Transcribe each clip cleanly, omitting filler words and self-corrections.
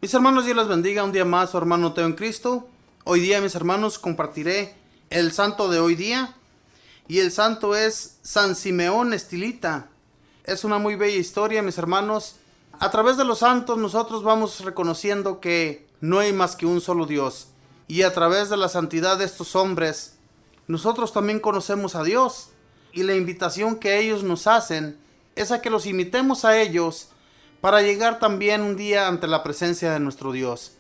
Mis hermanos, Dios les bendiga un día más, su hermano Teo en Cristo. Hoy día, mis hermanos, compartiré el santo de hoy día. Y el santo es San Simeón Estilita. Es una muy bella historia, mis hermanos. A través de los santos nosotros vamos reconociendo que no hay más que un solo Dios. Y a través de la santidad de estos hombres, nosotros también conocemos a Dios. Y la invitación que ellos nos hacen es a que los imitemos a ellos para llegar también un día ante la presencia de nuestro Dios.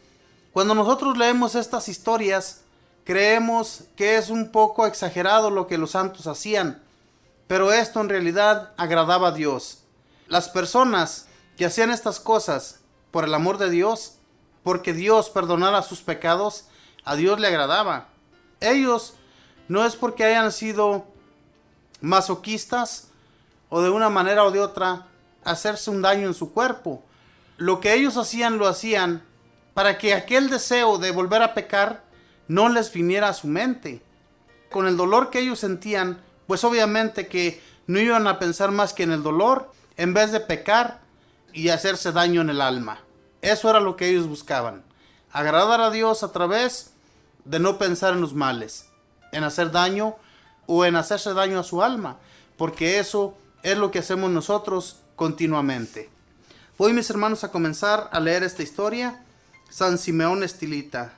Cuando nosotros leemos estas historias, creemos que es un poco exagerado lo que los santos hacían, pero esto en realidad agradaba a Dios. Las personas que hacían estas cosas por el amor de Dios, porque Dios perdonara sus pecados, a Dios le agradaba. Ellos no es porque hayan sido masoquistas o de una manera o de otra hacerse un daño en su cuerpo. Lo que ellos hacían lo hacían para que aquel deseo de volver a pecar no les viniera a su mente. Con el dolor que ellos sentían, pues obviamente que no iban a pensar más que en el dolor en vez de pecar y hacerse daño en el alma. Eso era lo que ellos buscaban, agradar a Dios a través de no pensar en los males, en hacer daño o en hacerse daño a su alma, porque eso es lo que hacemos nosotros continuamente. Voy, mis hermanos, a comenzar a leer esta historia. San Simeón Estilita.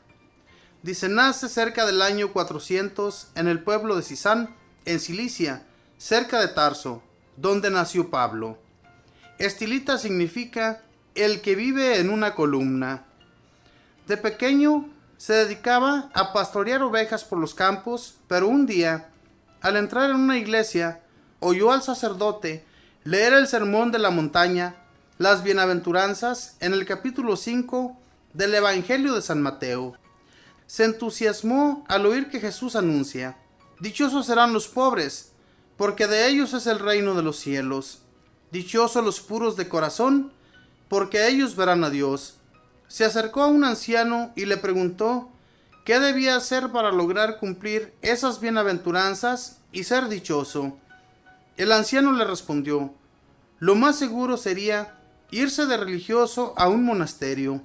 Dice: nace cerca del año 400 en el pueblo de Sisán, en Cilicia, cerca de Tarso, donde nació Pablo. Estilita significa el que vive en una columna. De pequeño se dedicaba a pastorear ovejas por los campos, pero un día, al entrar en una iglesia, oyó al sacerdote leer el sermón de la montaña, las bienaventuranzas, en el capítulo 5 del Evangelio de San Mateo. Se entusiasmó al oír que Jesús anuncia: dichosos serán los pobres, porque de ellos es el reino de los cielos. Dichosos los puros de corazón, porque ellos verán a Dios. Se acercó a un anciano y le preguntó qué debía hacer para lograr cumplir esas bienaventuranzas y ser dichoso. El anciano le respondió: lo más seguro sería irse de religioso a un monasterio.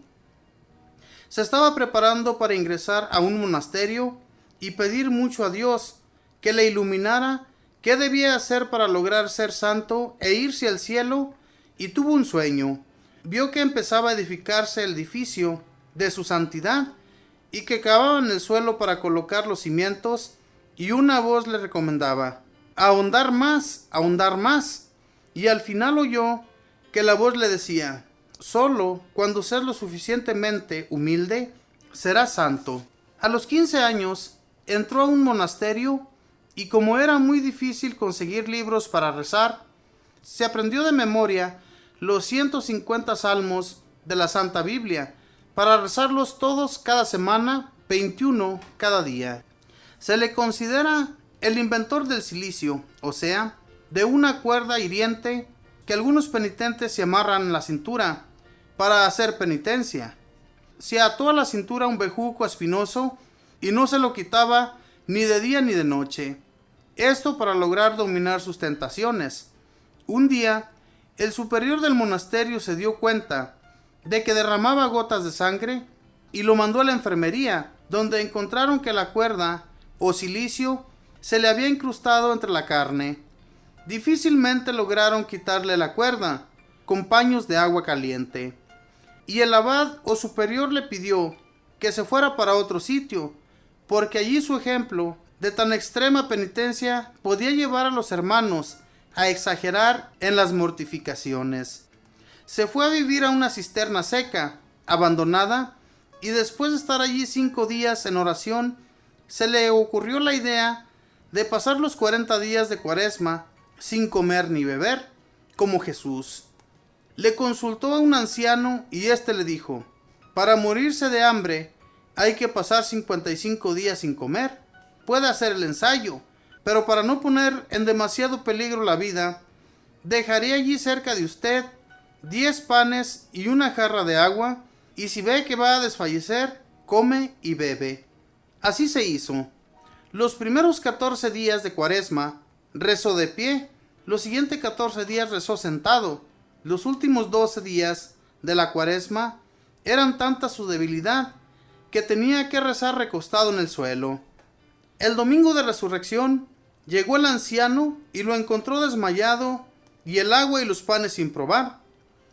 Se estaba preparando para ingresar a un monasterio y pedir mucho a Dios que le iluminara qué debía hacer para lograr ser santo e irse al cielo, y tuvo un sueño. Vio que empezaba a edificarse el edificio de su santidad y que cavaba en el suelo para colocar los cimientos, y una voz le recomendaba: ahondar más, y al final oyó que la voz le decía: solo cuando seas lo suficientemente humilde, serás santo. A los 15 años entró a un monasterio y, como era muy difícil conseguir libros para rezar, se aprendió de memoria los 150 salmos de la Santa Biblia para rezarlos todos cada semana, 21 cada día. Se le considera el inventor del cilicio, o sea, de una cuerda hiriente que algunos penitentes se amarran en la cintura para hacer penitencia. Se ató a la cintura un bejuco espinoso y no se lo quitaba ni de día ni de noche. Esto para lograr dominar sus tentaciones. Un día, el superior del monasterio se dio cuenta de que derramaba gotas de sangre y lo mandó a la enfermería, donde encontraron que la cuerda o cilicio se le había incrustado entre la carne. Difícilmente lograron quitarle la cuerda con paños de agua caliente, y el abad o superior le pidió que se fuera para otro sitio, porque allí su ejemplo de tan extrema penitencia podía llevar a los hermanos a exagerar en las mortificaciones. Se fue a vivir a una cisterna seca, abandonada, y después de estar allí 5 días en oración, se le ocurrió la idea de pasar los 40 días de Cuaresma sin comer ni beber, como Jesús. Le consultó a un anciano y éste le dijo: para morirse de hambre hay que pasar 55 días sin comer. Puede hacer el ensayo, pero para no poner en demasiado peligro la vida, dejaré allí cerca de usted 10 panes y una jarra de agua, y si ve que va a desfallecer, come y bebe. Así se hizo. Los primeros 14 días de Cuaresma rezó de pie, los siguientes 14 días rezó sentado, los últimos 12 días de la Cuaresma Eran tanta su debilidad que tenía que rezar recostado en el suelo. El domingo de resurrección llegó el anciano y lo encontró desmayado y el agua y los panes sin probar.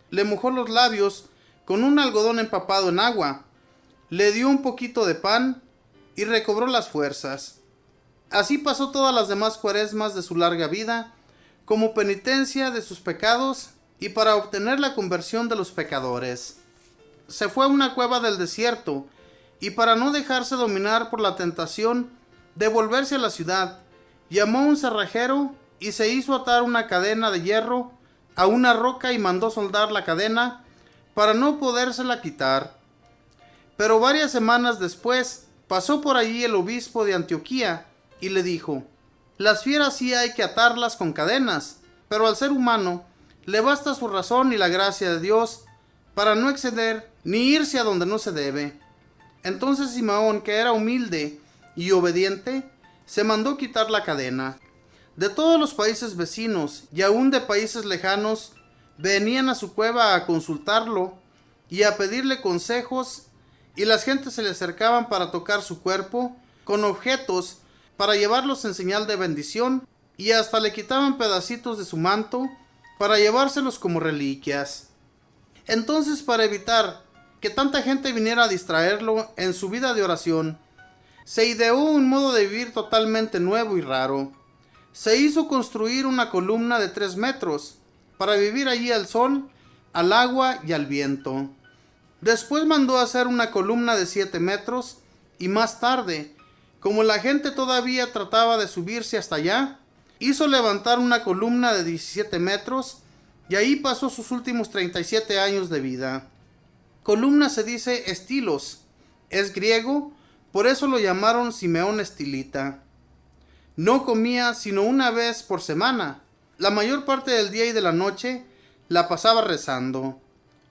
Le mojó los labios con un algodón empapado en agua, le dio un poquito de pan y recobró las fuerzas. Así pasó todas las demás cuaresmas de su larga vida, como penitencia de sus pecados y para obtener la conversión de los pecadores. Se fue a una cueva del desierto y para no dejarse dominar por la tentación de volverse a la ciudad, llamó a un cerrajero y se hizo atar una cadena de hierro a una roca y mandó soldar la cadena para no podérsela quitar. Pero varias semanas después pasó por allí el obispo de Antioquía y le dijo: las fieras sí hay que atarlas con cadenas, pero al ser humano le basta su razón y la gracia de Dios para no exceder ni irse a donde no se debe. Entonces Simeón, que era humilde y obediente, se mandó quitar la cadena. De todos los países vecinos y aún de países lejanos venían a su cueva a consultarlo y a pedirle consejos, y las gentes se le acercaban para tocar su cuerpo con objetos para llevarlos en señal de bendición, y hasta le quitaban pedacitos de su manto para llevárselos como reliquias. Entonces, para evitar que tanta gente viniera a distraerlo en su vida de oración, se ideó un modo de vivir totalmente nuevo y raro. Se hizo construir una columna de 3 metros para vivir allí al sol, al agua y al viento. Después mandó hacer una columna de 7 metros y más tarde, como la gente todavía trataba de subirse hasta allá, hizo levantar una columna de 17 metros y ahí pasó sus últimos 37 años de vida. Columna se dice estilos, es griego, por eso lo llamaron Simeón Estilita. No comía sino una vez por semana. La mayor parte del día y de la noche la pasaba rezando.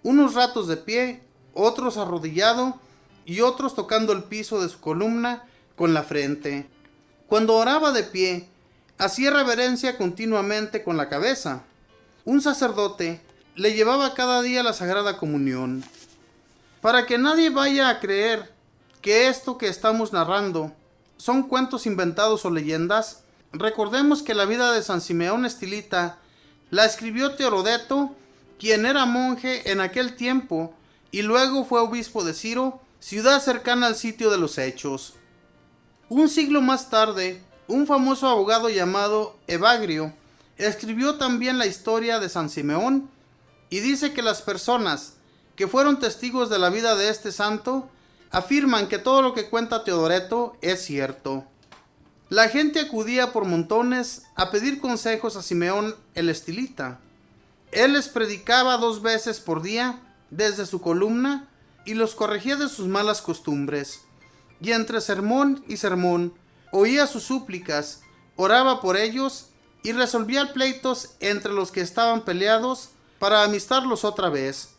Unos ratos de pie, otros arrodillado y otros tocando el piso de su columna con la frente. Cuando oraba de pie, hacía reverencia continuamente con la cabeza. Un sacerdote le llevaba cada día la Sagrada Comunión. Para que nadie vaya a creer que esto que estamos narrando son cuentos inventados o leyendas, recordemos que la vida de San Simeón Estilita la escribió Teodoreto, quien era monje en aquel tiempo y luego fue obispo de Ciro, ciudad cercana al sitio de los Hechos. Un siglo más tarde, un famoso abogado llamado Evagrio escribió también la historia de San Simeón y dice que las personas que fueron testigos de la vida de este santo afirman que todo lo que cuenta Teodoreto es cierto. La gente acudía por montones a pedir consejos a Simeón el Estilita. Él les predicaba 2 veces por día desde su columna y los corregía de sus malas costumbres. Y entre sermón y sermón oía sus súplicas, oraba por ellos y resolvía pleitos entre los que estaban peleados para amistarlos otra vez.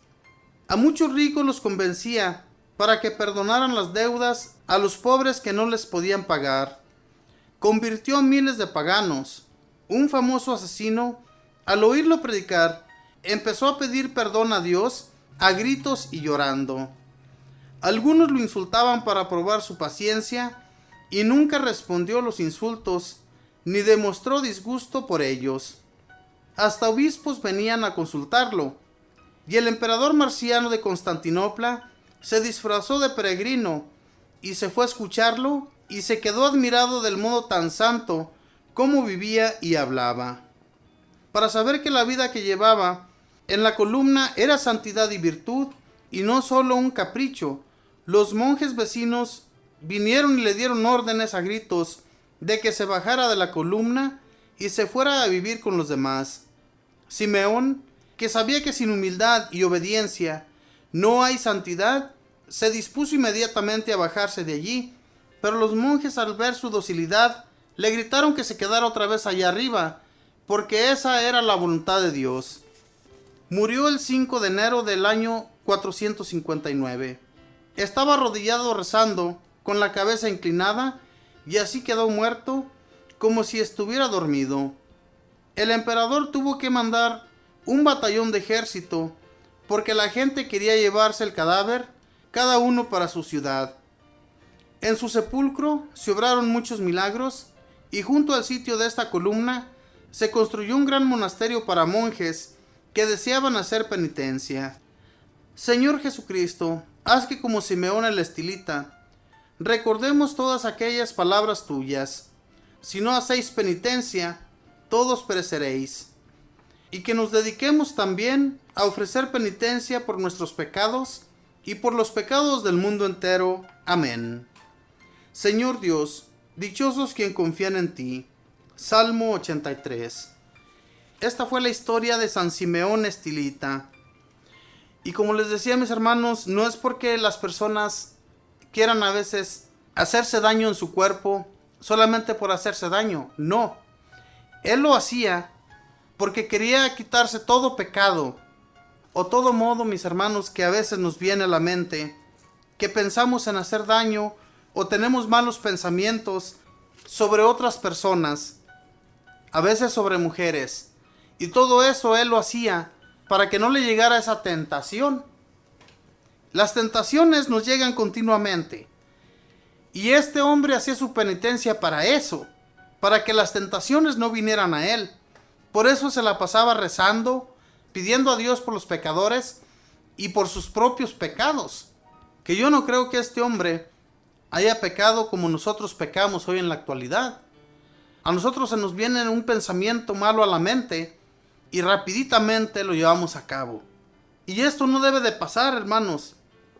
A muchos ricos los convencía para que perdonaran las deudas a los pobres que no les podían pagar. Convirtió a miles de paganos. Un famoso asesino, al oírlo predicar, empezó a pedir perdón a Dios a gritos y llorando. Algunos lo insultaban para probar su paciencia y nunca respondió los insultos ni demostró disgusto por ellos. Hasta obispos venían a consultarlo, y el emperador Marciano de Constantinopla se disfrazó de peregrino y se fue a escucharlo y se quedó admirado del modo tan santo como vivía y hablaba. Para saber que la vida que llevaba en la columna era santidad y virtud y no solo un capricho, los monjes vecinos vinieron y le dieron órdenes a gritos de que se bajara de la columna y se fuera a vivir con los demás. Simeón, que sabía que sin humildad y obediencia no hay santidad, se dispuso inmediatamente a bajarse de allí, pero los monjes, al ver su docilidad, le gritaron que se quedara otra vez allá arriba, porque esa era la voluntad de Dios. Murió el 5 de enero del año 459. Estaba arrodillado rezando, con la cabeza inclinada, y así quedó muerto, como si estuviera dormido. El emperador tuvo que mandar un batallón de ejército, porque la gente quería llevarse el cadáver cada uno para su ciudad. En su sepulcro se obraron muchos milagros, y junto al sitio de esta columna se construyó un gran monasterio para monjes que deseaban hacer penitencia. Señor Jesucristo, haz que como Simeón el estilita, recordemos todas aquellas palabras tuyas. Si no hacéis penitencia, todos pereceréis. Y que nos dediquemos también a ofrecer penitencia por nuestros pecados y por los pecados del mundo entero. Amén. Señor Dios, dichosos quien confían en ti. Salmo 83. Esta fue la historia de San Simeón Estilita. Y como les decía, mis hermanos, no es porque las personas quieran a veces hacerse daño en su cuerpo solamente por hacerse daño. No. Él lo hacía porque quería quitarse todo pecado o todo modo, mis hermanos, que a veces nos viene a la mente, que pensamos en hacer daño o tenemos malos pensamientos sobre otras personas, a veces sobre mujeres. Y todo eso él lo hacía para que no le llegara esa tentación. Las tentaciones nos llegan continuamente. Y este hombre hacía su penitencia para eso, para que las tentaciones no vinieran a él. Por eso se la pasaba rezando, pidiendo a Dios por los pecadores y por sus propios pecados. Que yo no creo que este hombre haya pecado como nosotros pecamos hoy en la actualidad. A nosotros se nos viene un pensamiento malo a la mente y rapiditamente lo llevamos a cabo. Y esto no debe de pasar, hermanos.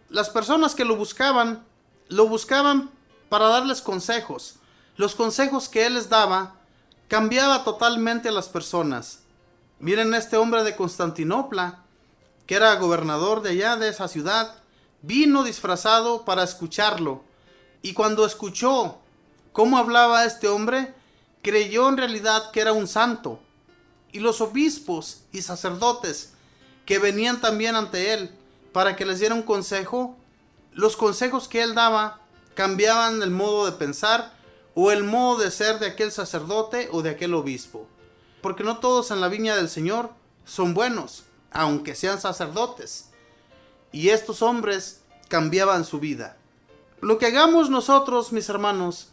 Las personas que lo buscaban para darles consejos. Los consejos que él les daba cambiaba totalmente a las personas. Miren, este hombre de Constantinopla, que era gobernador de allá, de esa ciudad, vino disfrazado para escucharlo. Y cuando escuchó cómo hablaba este hombre, creyó en realidad que era un santo. Y los obispos y sacerdotes que venían también ante él para que les diera un consejo, los consejos que él daba cambiaban el modo de pensar o el modo de ser de aquel sacerdote o de aquel obispo. Porque no todos en la viña del Señor son buenos, aunque sean sacerdotes. Y estos hombres cambiaban su vida. Lo que hagamos nosotros, mis hermanos,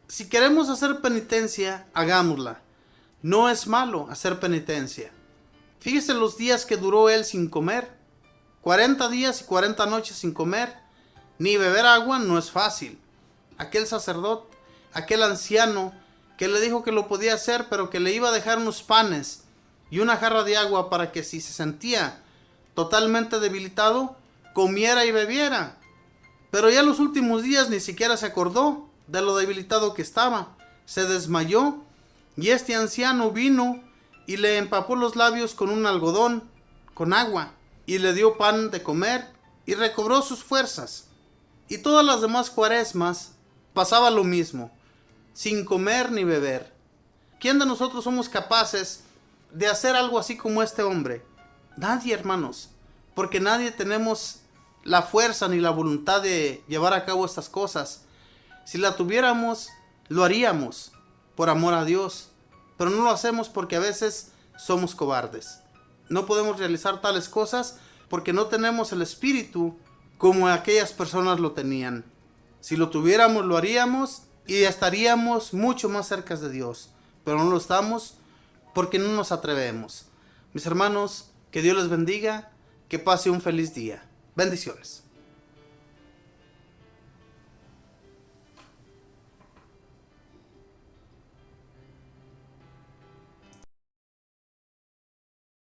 si queremos hacer penitencia, hagámosla. No es malo hacer penitencia. Fíjese los días que duró él sin comer. 40 días y 40 noches sin comer. Ni beber agua no es fácil. Aquel sacerdote, aquel anciano que le dijo que lo podía hacer, pero que le iba a dejar unos panes y una jarra de agua para que si se sentía totalmente debilitado, comiera y bebiera. Pero ya los últimos días ni siquiera se acordó de lo debilitado que estaba. Se desmayó y este anciano vino y le empapó los labios con un algodón, con agua, y le dio pan de comer y recobró sus fuerzas. Y todas las demás cuaresmas pasaba lo mismo, sin comer ni beber. ¿Quién de nosotros somos capaces de hacer algo así como este hombre? Nadie, hermanos, porque nadie tenemos la fuerza ni la voluntad de llevar a cabo estas cosas. Si la tuviéramos, lo haríamos por amor a Dios, pero no lo hacemos porque a veces somos cobardes. No podemos realizar tales cosas porque no tenemos el espíritu como aquellas personas lo tenían. Si lo tuviéramos, lo haríamos y estaríamos mucho más cerca de Dios, pero no lo estamos porque no nos atrevemos. Mis hermanos, que Dios les bendiga, que pase un feliz día. Bendiciones.